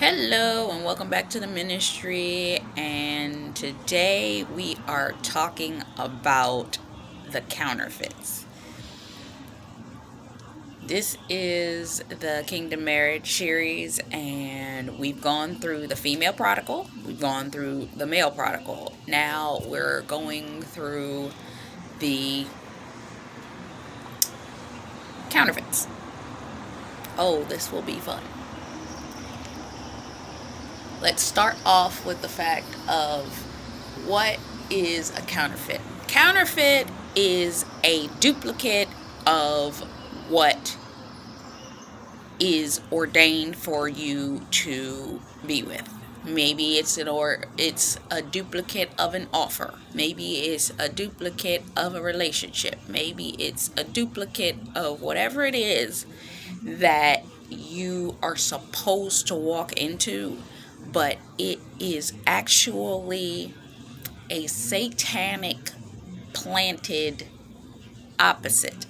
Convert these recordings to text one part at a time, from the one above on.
Hello and welcome back to the ministry. And today we are talking about the counterfeits. This is the Kingdom Marriage series, and we've gone through the female prodigal, we've gone through the male prodigal. Now we're going through the counterfeits. Oh, this will be fun. Let's start off with the fact of what is a counterfeit. Counterfeit is a duplicate of what is ordained for you to be with. Maybe it's a duplicate of an offer. Maybe it's a duplicate of a relationship. Maybe it's a duplicate of whatever it is that you are supposed to walk into, but it is actually a satanic planted opposite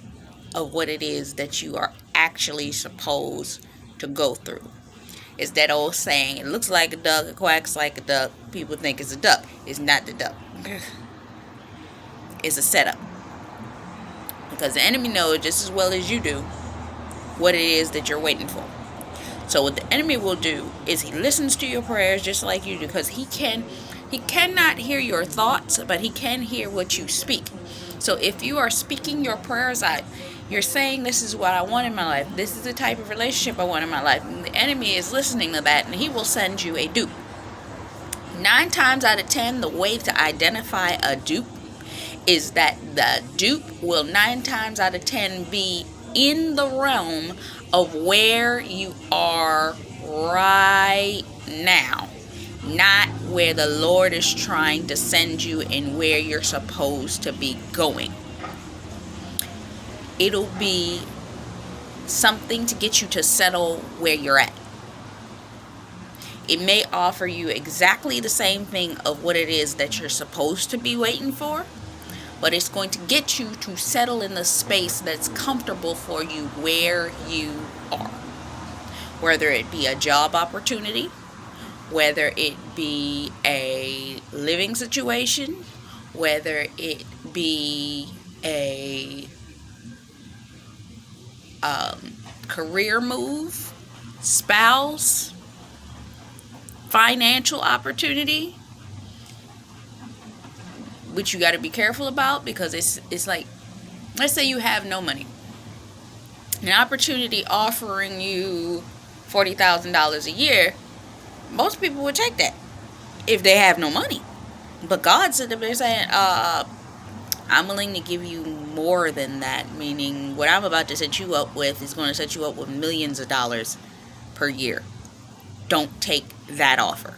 of what it is that you are actually supposed to go through. It's that old saying, it looks like a duck, it quacks like a duck, people think it's a duck. It's not the duck. It's a setup. Because the enemy knows just as well as you do what it is that you're waiting for. So what the enemy will do is he listens to your prayers just like you do, because he cannot hear your thoughts, but he can hear what you speak. So if you are speaking your prayers out, you're saying, this is what I want in my life, this is the type of relationship I want in my life, and the enemy is listening to that, and he will send you a dupe. 9 times out of 10, the way to identify a dupe is that the dupe will 9 times out of 10 be in the realm of where you are right now, not where the Lord is trying to send you and where you're supposed to be going. It'll be something to get you to settle where you're at. It may offer you exactly the same thing of what it is that you're supposed to be waiting for, but it's going to get you to settle in the space that's comfortable for you where you are. Whether it be a job opportunity, whether it be a living situation, whether it be a career move, spouse, financial opportunity, which you got to be careful about, because it's like, let's say you have no money, an opportunity offering you $40,000 a year, most people would take that if they have no money. But God said that they're saying, I'm willing to give you more than that, meaning what I'm about to set you up with is going to set you up with millions of dollars per year. Don't take that offer.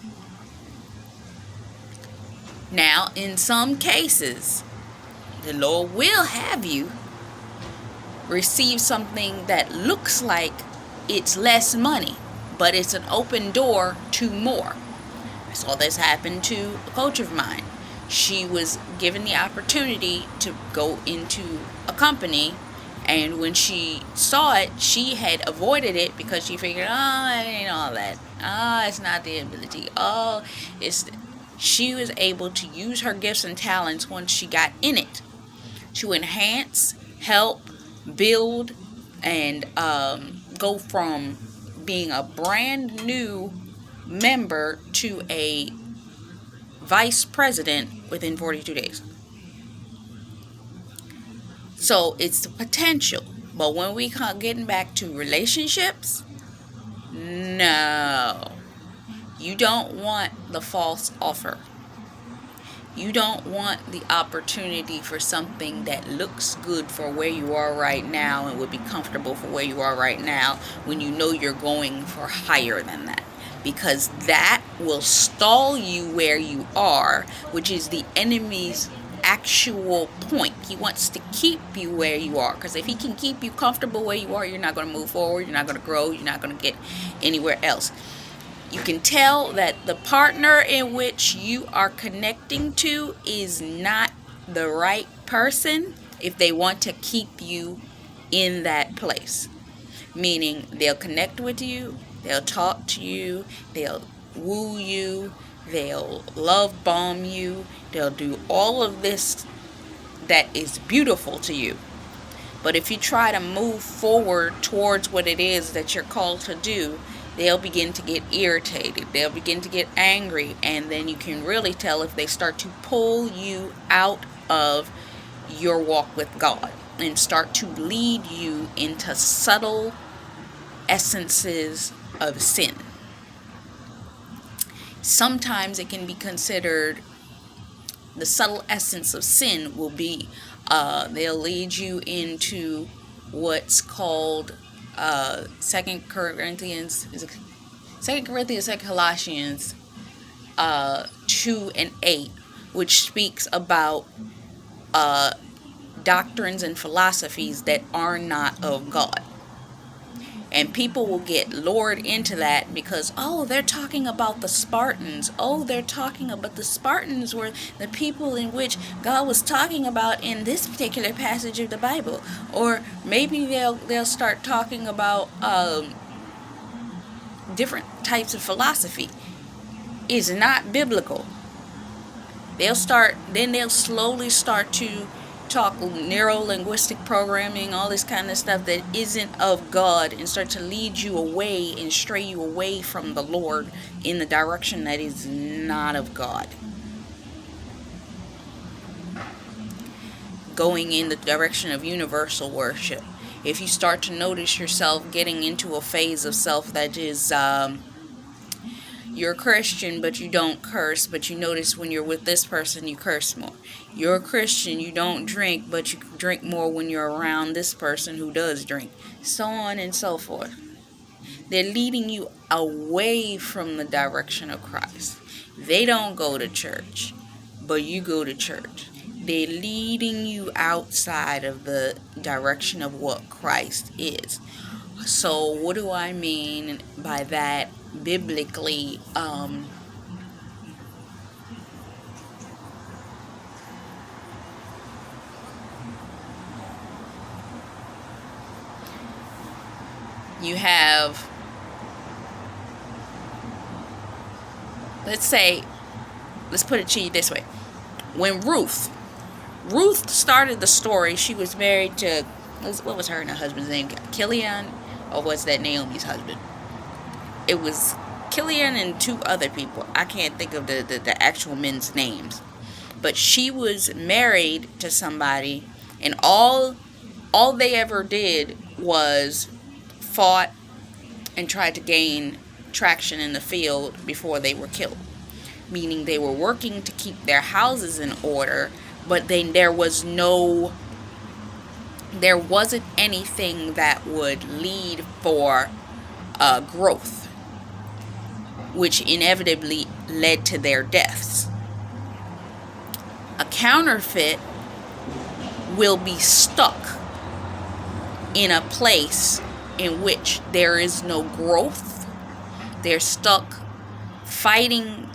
Now, in some cases, the Lord will have you receive something that looks like it's less money, but it's an open door to more. I saw this happen to a coach of mine. She was given the opportunity to go into a company, and when she saw it, she had avoided it because she figured, it ain't all that. It's not the ability. She was able to use her gifts and talents once she got in it to enhance, help, build, and go from being a brand new member to a vice president within 42 days. So it's the potential. But when we come getting back to relationships, no. You don't want the false offer. You don't want the opportunity for something that looks good for where you are right now and would be comfortable for where you are right now, when you know you're going for higher than that. Because that will stall you where you are, which is the enemy's actual point. He wants to keep you where you are, because if he can keep you comfortable where you are, you're not going to move forward, you're not going to grow, you're not going to get anywhere else. You can tell that the partner in which you are connecting to is not the right person if they want to keep you in that place. Meaning they'll connect with you, They'll talk to you, they'll woo you, they'll love bomb you, they'll do all of this that is beautiful to you. But if you try to move forward towards what it is that you're called to do, they'll begin to get irritated. They'll begin to get angry. And then you can really tell if they start to pull you out of your walk with God and start to lead you into subtle essences of sin. Sometimes it can be considered, the subtle essence of sin will be, they'll lead you into what's called 2 Corinthians, 2 Colossians 2:8, which speaks about doctrines and philosophies that are not of God. And people will get lured into that because, oh, they're talking about the Spartans. Oh, they're talking about the Spartans were the people in which God was talking about in this particular passage of the Bible. Or maybe they'll start talking about different types of philosophy. It's not biblical. They'll slowly start to talk neuro-linguistic programming, all this kind of stuff that isn't of God, and start to lead you away and stray you away from the Lord in the direction that is not of God. Going in the direction of universal worship. If you start to notice yourself getting into a phase of self that is, you're a Christian, but you don't curse, but you notice when you're with this person, you curse more. You're a Christian, you don't drink, but you drink more when you're around this person who does drink. So on and so forth. They're leading you away from the direction of Christ. They don't go to church, but you go to church. They're leading you outside of the direction of what Christ is. So what do I mean by that biblically? You have, let's put it to you this way. When Ruth started the story, she was married to, what was her and her husband's name? Killian? Or was that Naomi's husband? It was Killian and two other people. I can't think of the actual men's names. But she was married to somebody, and all they ever did was fought and tried to gain traction in the field before they were killed. Meaning they were working to keep their houses in order, but then there wasn't anything that would lead for growth, which inevitably led to their deaths. A counterfeit will be stuck in a place in which there is no growth. They're stuck fighting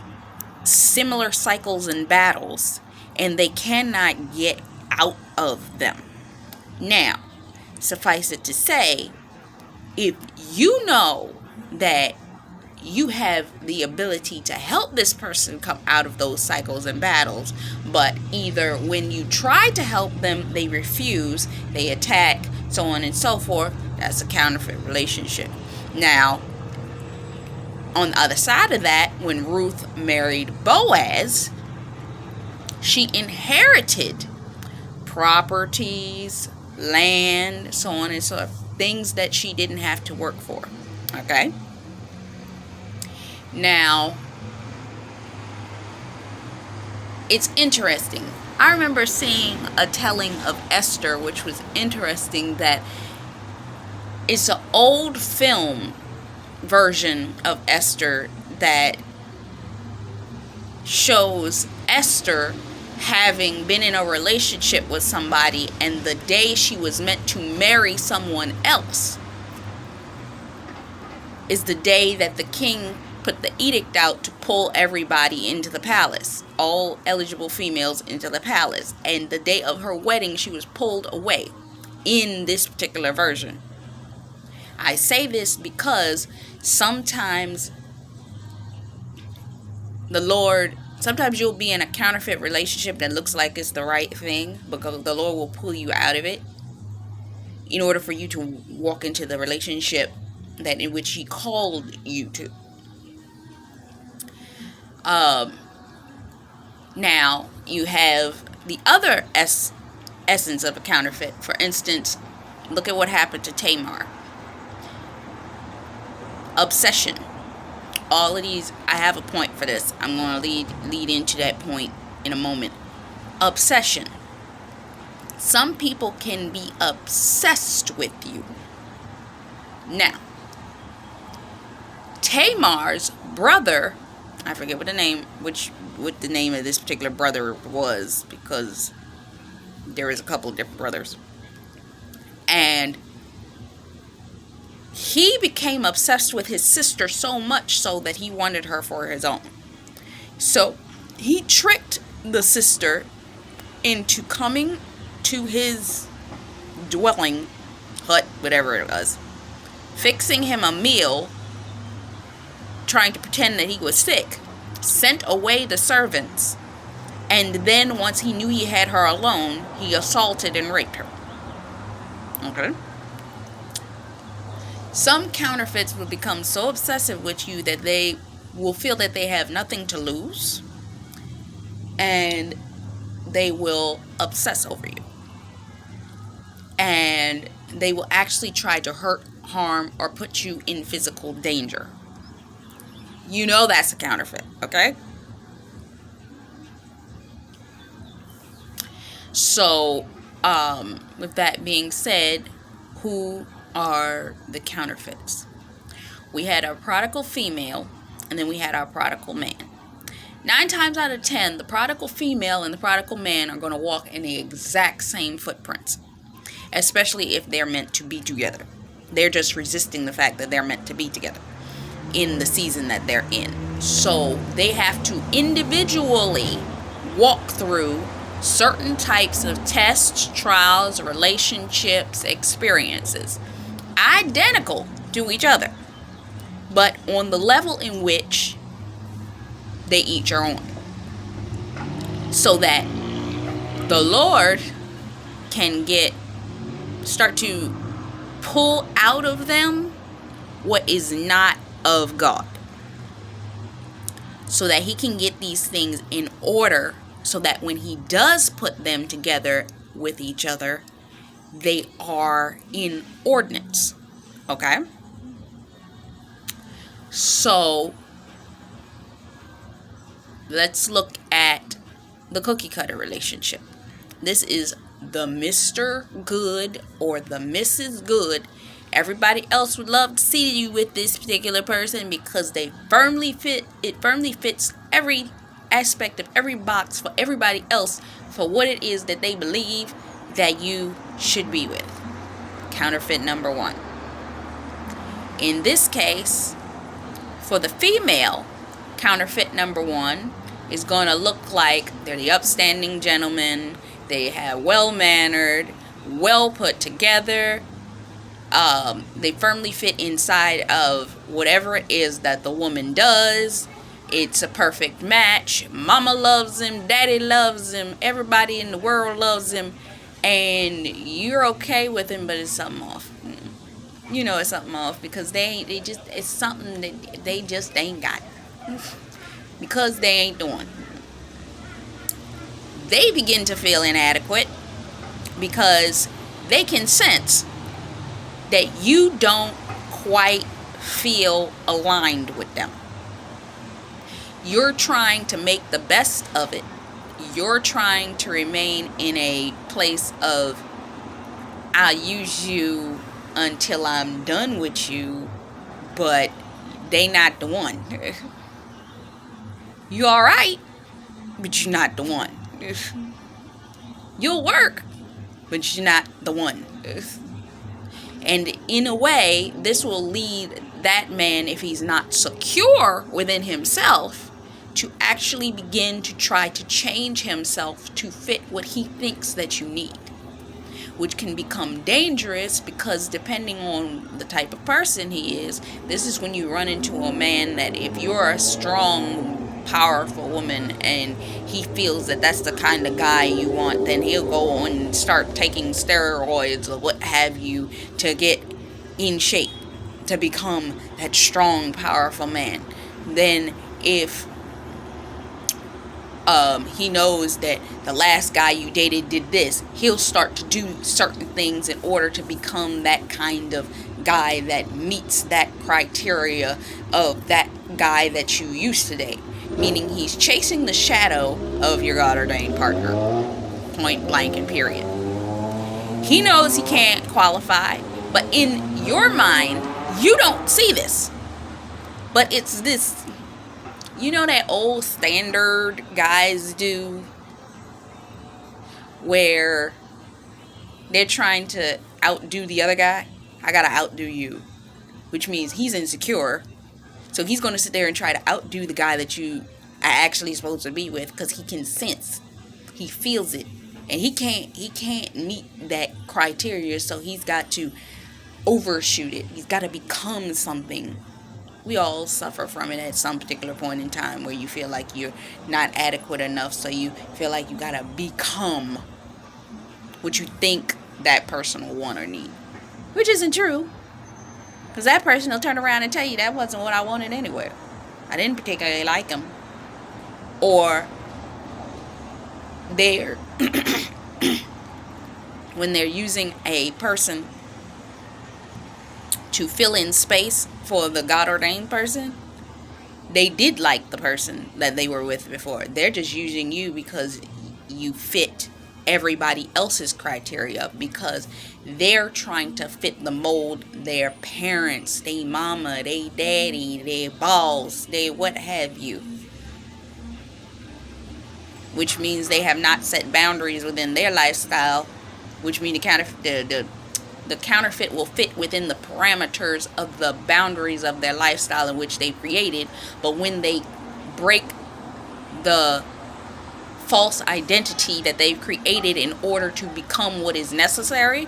similar cycles and battles, and they cannot get out of them. Now, suffice it to say, if you know that you have the ability to help this person come out of those cycles and battles, but either when you try to help them, they refuse, they attack, so on and so forth, that's a counterfeit relationship. Now, on the other side of that, when Ruth married Boaz, she inherited properties, land, so on and so forth, things that she didn't have to work for. Okay? Now, it's interesting. I remember seeing a telling of Esther, which was interesting, that it's an old film version of Esther that shows Esther having been in a relationship with somebody, and the day she was meant to marry someone else is the day that the king put the edict out to pull everybody into the palace, all eligible females into the palace. And the day of her wedding, she was pulled away in this particular version. I say this because sometimes sometimes you'll be in a counterfeit relationship that looks like it's the right thing, because the Lord will pull you out of it in order for you to walk into the relationship that in which He called you to. Now you have the other essence of a counterfeit. For instance, look at what happened to Tamar. Obsession. All of these, I have a point for this. I'm going to lead into that point in a moment. Obsession. Some people can be obsessed with you. Now, Tamar's brother, I forget what the name of this particular brother was, because there is a couple of different brothers. And he became obsessed with his sister so much so that he wanted her for his own. So he tricked the sister into coming to his dwelling, hut, whatever it was, fixing him a meal, trying to pretend that he was sick, sent away the servants, and then once he knew he had her alone, he assaulted and raped her. Okay? Some counterfeits will become so obsessive with you that they will feel that they have nothing to lose, and they will obsess over you. And they will actually try to hurt, harm, or put you in physical danger. You know that's a counterfeit, okay? So, with that being said, who are the counterfeits? We had our prodigal female, and then we had our prodigal man. 9 times out of 10, the prodigal female and the prodigal man are going to walk in the exact same footprints, especially if they're meant to be together. They're just resisting the fact that they're meant to be together in the season that they're in. So they have to individually walk through certain types of tests, trials, relationships, experiences, identical to each other, but on the level in which they each are on, so that the Lord can start to pull out of them what is not of God, so that He can get these things in order, so that when He does put them together with each other, they are in ordinance. Okay? So let's look at the cookie cutter relationship. This is the Mr. Good or the Mrs. Good. Everybody else would love to see you with this particular person because it firmly fits every aspect of every box for everybody else for what it is that they believe that you should be with. Counterfeit number 1. In this case, for the female, counterfeit number 1 is going to look like they're the upstanding gentleman. They have well-mannered, well put together. They firmly fit inside of whatever it is that the woman does. It's a perfect match. Mama loves him, daddy loves him, everybody in the world loves him, and you're okay with him, but it's something off. You know it's something off because it's something that they just ain't got. Because they ain't doing. They begin to feel inadequate because they can sense that you don't quite feel aligned with them. You're trying to make the best of it. You're trying to remain in a place of, I'll use you until I'm done with you, but they not the one. You alright, but you're not the one. You'll work, but you're not the one. And in a way, this will lead that man, if he's not secure within himself, to actually begin to try to change himself to fit what he thinks that you need. which can become dangerous because depending on the type of person he is, this is when you run into a man that if you're a strong, powerful woman and he feels that that's the kind of guy you want, then he'll go on and start taking steroids or what have you to get in shape to become that strong, powerful man. Then if he knows that the last guy you dated did this, he'll start to do certain things in order to become that kind of guy that meets that criteria of that guy that you used to date. Meaning he's chasing the shadow of your God-ordained partner. Point blank and period. He knows he can't qualify, but in your mind, you don't see this. But it's this, you know, that old standard guys do where they're trying to outdo the other guy. I gotta outdo you, which means he's insecure, so he's gonna sit there and try to outdo the guy that you are actually supposed to be with, because he can sense, he feels it, and he can't meet that criteria, so he's got to overshoot it. He's got to become something. We all suffer from it at some particular point in time where you feel like you're not adequate enough, so you feel like you gotta become what you think that person will want or need, which isn't true, because that person will turn around and tell you that wasn't what I wanted anyway. I didn't particularly like him. Or they're when they're using a person to fill in space for the God-ordained person, they did like the person that they were with before. They're just using you because you fit everybody else's criteria, because they're trying to fit the mold their parents, their mama, their daddy, their boss, their what have you. Which means they have not set boundaries within their lifestyle, which means the counterfeit will fit within the parameters of the boundaries of their lifestyle in which they created. But when they break the false identity that they've created in order to become what is necessary,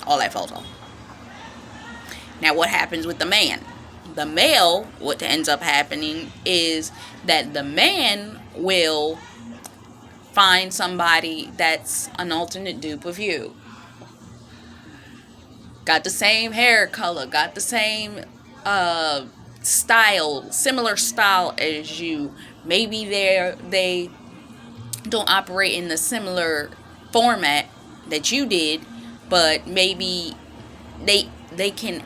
all that falls off. Now, what happens with the man? The male, what ends up happening is that the man will find somebody that's an alternate dupe of you. Got the same hair color, got the same style, similar style as you. Maybe they don't operate in the similar format that you did, but maybe they can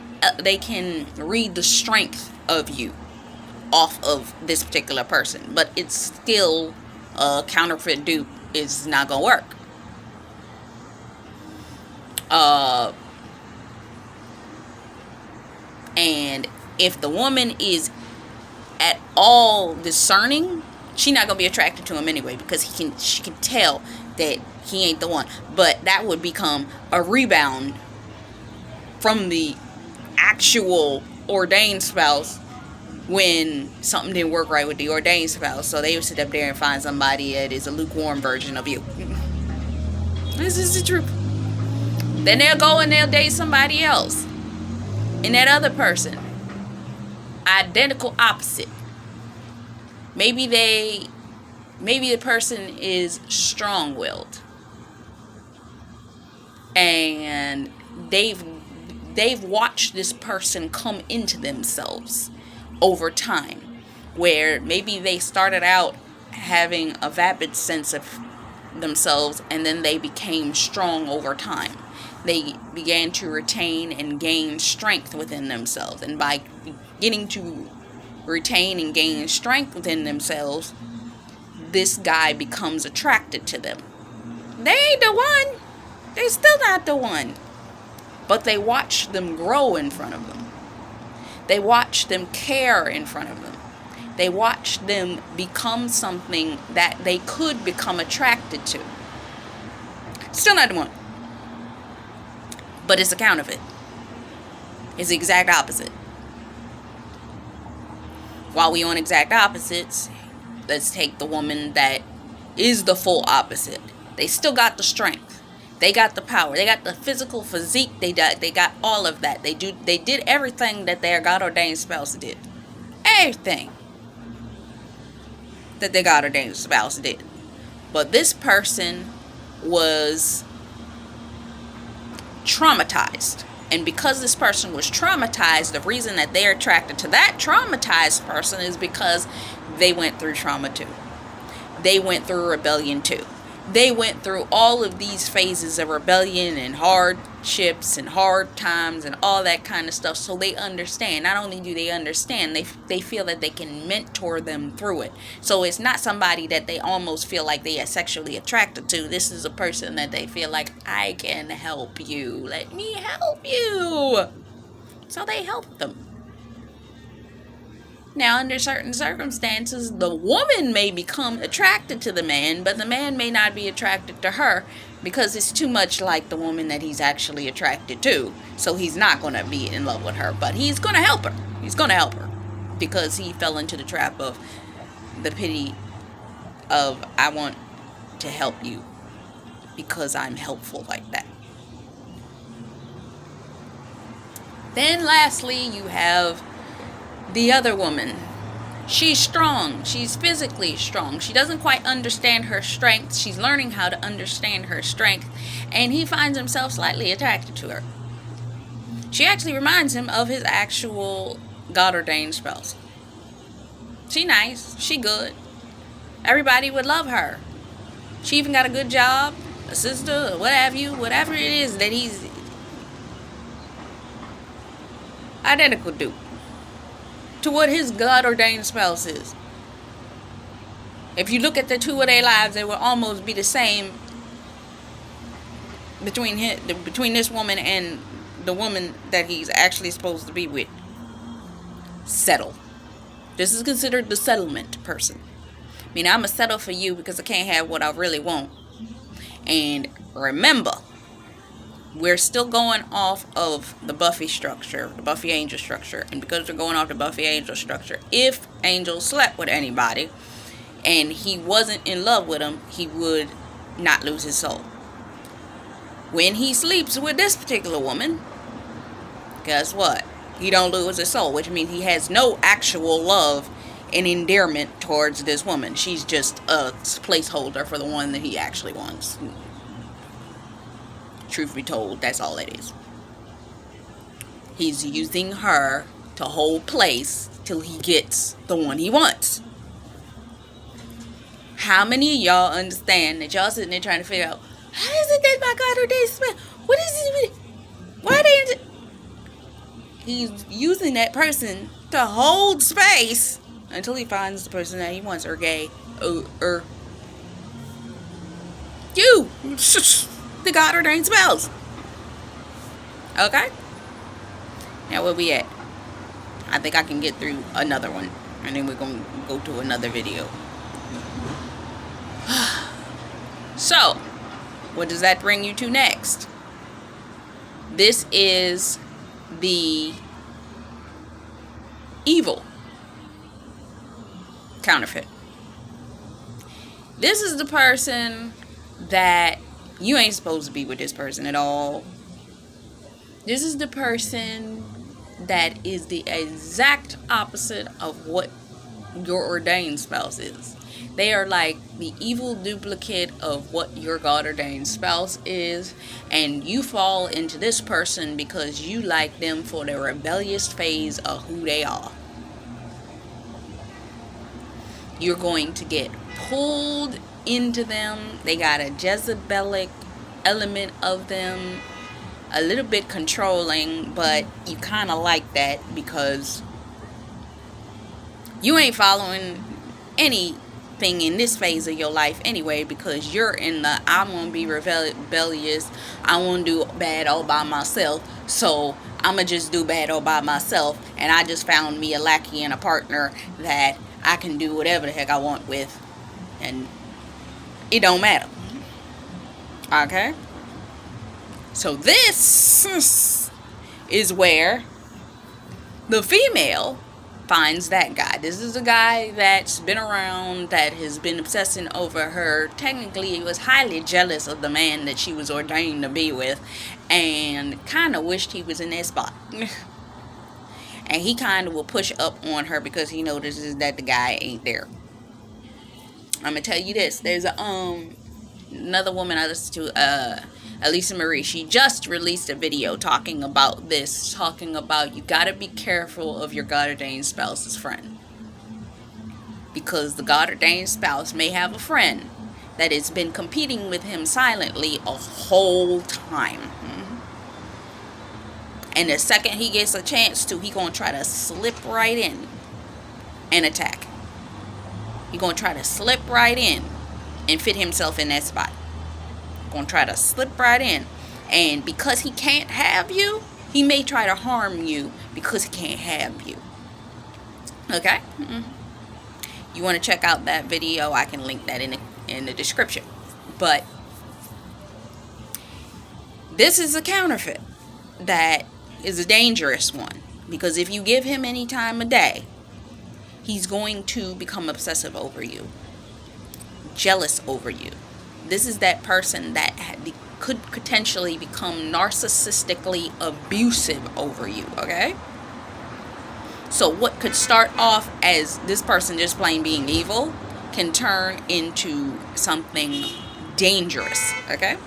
read the strength of you off of this particular person, but it's still a counterfeit dupe. Is not gonna work. And if the woman is at all discerning, she's not gonna be attracted to him anyway, because she can tell that he ain't the one. But that would become a rebound from the actual ordained spouse when something didn't work right with the ordained spouse. So they would sit up there and find somebody that is a lukewarm version of you. This is the truth. Then they'll go and they'll date somebody else. And that other person, identical opposite. Maybe the person is strong-willed, and they've watched this person come into themselves over time, where maybe they started out having a vapid sense of themselves, and then they became strong over time. They began to retain and gain strength within themselves, and by getting to retain and gain strength within themselves, this guy becomes attracted to them. They ain't the one. They're still not the one. But they watch them grow in front of them. They watch them care in front of them. They watch them become something that they could become attracted to. Still not the one. But it's a counterfeit. It's the exact opposite. While we on exact opposites, let's take the woman that is the full opposite. They still got the strength. They got the power. They got the physical physique. They got all of that. They did everything that their God ordained spouse did. Everything that their God ordained spouse did. But this person was traumatized. And because this person was traumatized, the reason that they're attracted to that traumatized person is because they went through trauma too. They went through rebellion too. They went through all of these phases of rebellion and hardships and hard times and all that kind of stuff. So they understand. Not only do they understand, they feel that they can mentor them through it. So it's not somebody that they almost feel like they are sexually attracted to. This is a person that they feel like, I can help you. Let me help you. So they help them. Now, under certain circumstances, the woman may become attracted to the man, but the man may not be attracted to her because it's too much like the woman that he's actually attracted to. So he's not going to be in love with her, but he's going to help her. He's going to help her because he fell into the trap of the pity of, I want to help you because I'm helpful like that. Then lastly, you have the other woman. She's strong. She's physically strong. She doesn't quite understand her strength. She's learning how to understand her strength. And he finds himself slightly attracted to her. She actually reminds him of his actual God-ordained spouse. She nice. She good. Everybody would love her. She even got a good job, a sister, or what have you. Whatever it is that he's identical to what his God-ordained spouse is. If you look at the two of their lives, they will almost be the same between this woman and the woman that he's actually supposed to be with. Settle. This is considered the settlement person. I mean, I'm going to settle for you because I can't have what I really want. And remember, we're still going off of the Buffy structure, the Buffy Angel structure. And because we're going off the Buffy Angel structure, if Angel slept with anybody and he wasn't in love with him, he would not lose his soul. When he sleeps with this particular woman, guess what? He don't lose his soul, which means he has no actual love and endearment towards this woman. She's just a placeholder for the one that he actually wants. Truth be told, that's all it is. He's using her to hold place till he gets the one he wants. How many of y'all understand that y'all sitting there trying to figure out, how is it that my God ordained spouse? What is it? Why they? He's using that person to hold space until he finds the person that he wants, or gay, or you. The God ordained spouse. Okay? Now where we at? I think I can get through another one. And then we're going to go to another video. So, what does that bring you to next? This is the evil counterfeit. This is the person that you ain't supposed to be with this person at all. This is the person that is the exact opposite of what your ordained spouse is. They are like the evil duplicate of what your God-ordained spouse is. And you fall into this person because you like them for the rebellious phase of who they are. You're going to get pulled into them. They got a Jezebelic element of them, a little bit controlling, but you kind of like that because you ain't following anything in this phase of your life anyway, because you're in the I want to be rebellious, I want to do bad all by myself, so I'm gonna just do bad all by myself, and I just found me a lackey and a partner that I can do whatever the heck I want with, and it don't matter. Okay? So this is where the female finds that guy. This is a guy that's been around, that has been obsessing over her. Technically, he was highly jealous of the man that she was ordained to be with, and kind of wished he was in that spot. And he kind of will push up on her because he notices that the guy ain't there. I'm gonna tell you this. There's a another woman I listen to, Elisa Marie. She just released a video talking about this, talking about you gotta be careful of your God ordained spouse's friend, because the God ordained spouse may have a friend that has been competing with him silently a whole time. And the second he gets a chance to, he gonna try to slip right in and attack. He gonna try to slip right in and fit himself in that spot. Gonna try to slip right in. And because he can't have you, he may try to harm you because he can't have you. Okay? You want to check out that video, I can link that in the description. But this is a counterfeit that is a dangerous one, because if you give him any time of day, he's going to become obsessive over you, jealous over you. This is that person that could potentially become narcissistically abusive over you, okay? So what could start off as this person just plain being evil can turn into something dangerous, okay?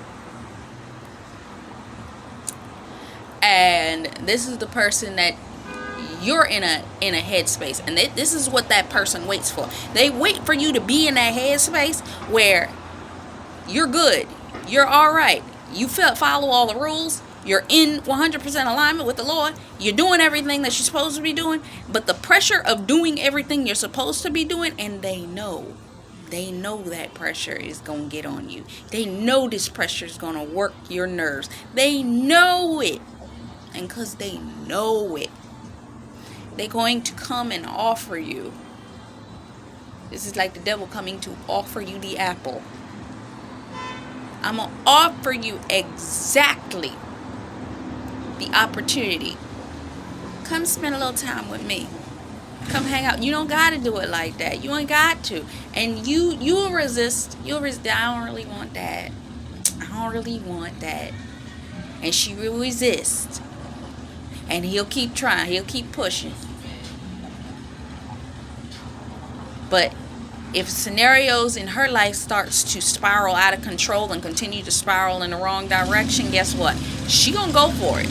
And this is the person that you're in a headspace, and this is what that person waits for. They wait for you to be in that headspace where you're good, you're all right, you follow all the rules, you're in 100% alignment with the Lord, you're doing everything that you're supposed to be doing, but the pressure of doing everything you're supposed to be doing, and they know that pressure is going to get on you. They know this pressure is going to work your nerves. They know it. And because they know it, they're going to come and offer you. This is like the devil coming to offer you the apple. I'm going to offer you exactly the opportunity. Come spend a little time with me. Come hang out. You don't got to do it like that. You ain't got to. And you'll resist. I don't really want that. I don't really want that. And she will resist. And he'll keep trying. He'll keep pushing. But if scenarios in her life starts to spiral out of control and continue to spiral in the wrong direction, guess what? She gonna go for it.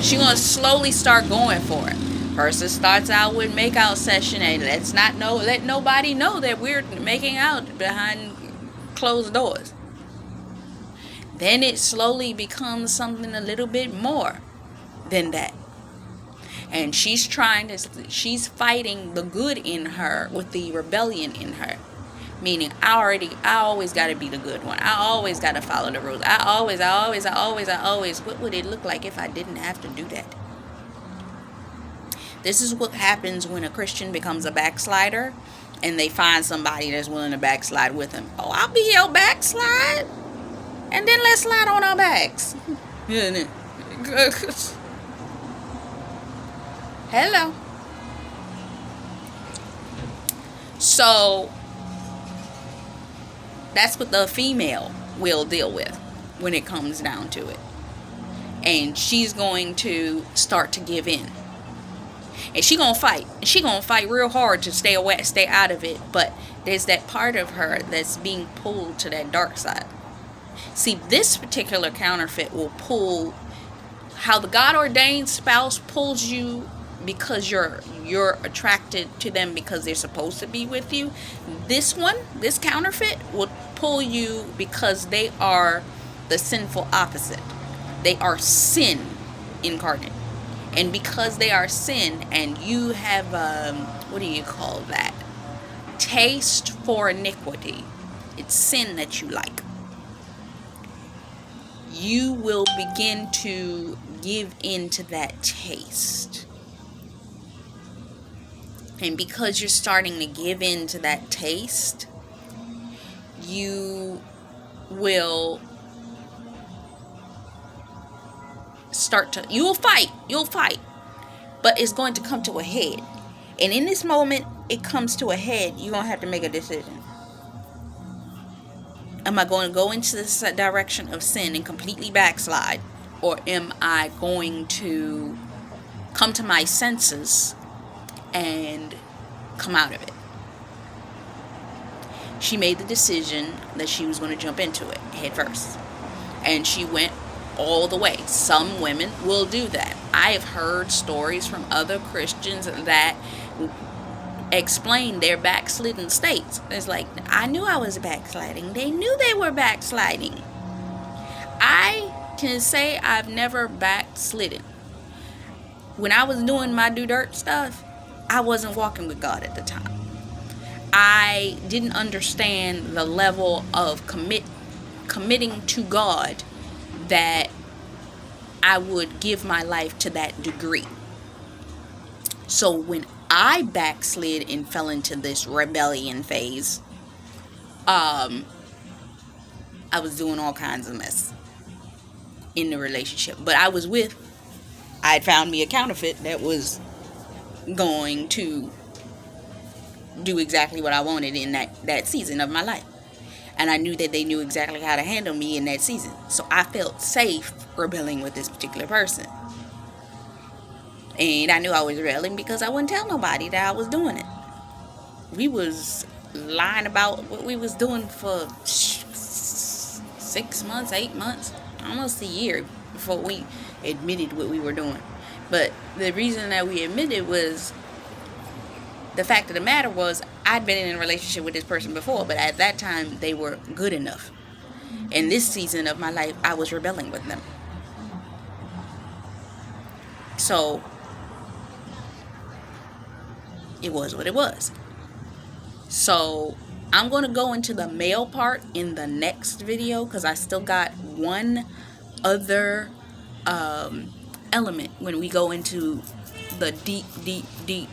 She gonna slowly start going for it. Person starts out with makeout session, and let nobody know that we're making out behind closed doors. Then it slowly becomes something a little bit more than that. And she's fighting the good in her with the rebellion in her. Meaning, I always got to be the good one. I always got to follow the rules. I always. What would it look like if I didn't have to do that? This is what happens when a Christian becomes a backslider and they find somebody that's willing to backslide with them. Oh, I'll be your backslide. And then let's slide on our backs. Hello. So that's what the female will deal with when it comes down to it. And she's going to start to give in. And she's going to fight. And she's going to fight real hard to stay out of it. But there's that part of her that's being pulled to that dark side. See, this particular counterfeit will pull how the God-ordained spouse pulls you because you're attracted to them because they're supposed to be with you. This counterfeit will pull you because they are the sinful opposite. They are sin incarnate. And because they are sin and you have, what do you call that? Taste for iniquity. It's sin that you like. You will begin to give in to that taste. And because you're starting to give in to that taste, you will you'll fight, but it's going to come to a head. And in this moment, it comes to a head. You're going to have to make a decision. Am I going to go into this direction of sin and completely backslide? Or am I going to come to my senses and come out of it? She made the decision that she was going to jump into it head first. And she went all the way. Some women will do that. I have heard stories from other Christians that explain their backslidden states. It's like, I knew I was backsliding. They knew they were backsliding. I can say I've never backslidden. When I was doing my do dirt stuff, I wasn't walking with God at the time. I didn't understand the level of committing to God that I would give my life to that degree. So when I backslid and fell into this rebellion phase, I was doing all kinds of mess in the relationship. But I had found me a counterfeit that was going to do exactly what I wanted in that season of my life. And I knew that they knew exactly how to handle me in that season. So I felt safe rebelling with this particular person. And I knew I was rebelling because I wouldn't tell nobody that I was doing it. We was lying about what we was doing for 6 months, 8 months, almost a year before we admitted what we were doing. But the reason that we admitted was, the fact of the matter was, I'd been in a relationship with this person before, but at that time they were good enough. In this season of my life, I was rebelling with them. So it was what it was. So I'm going to go into the male part in the next video, because I still got one other element when we go into the deep, deep, deep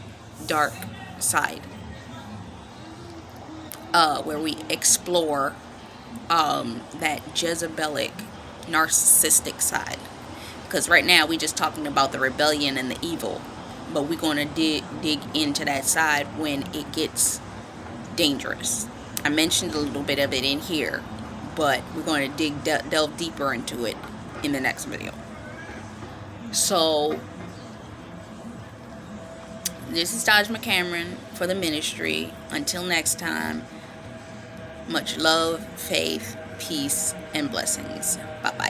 dark side, where we explore that Jezebelic narcissistic side. Because right now we're just talking about the rebellion and the evil, but we're going to dig into that side when it gets dangerous. I mentioned a little bit of it in here, but we're going to delve deeper into it in the next video. So this is Taj McCameron for the ministry. Until next time, much love, faith, peace, and blessings. Bye-bye.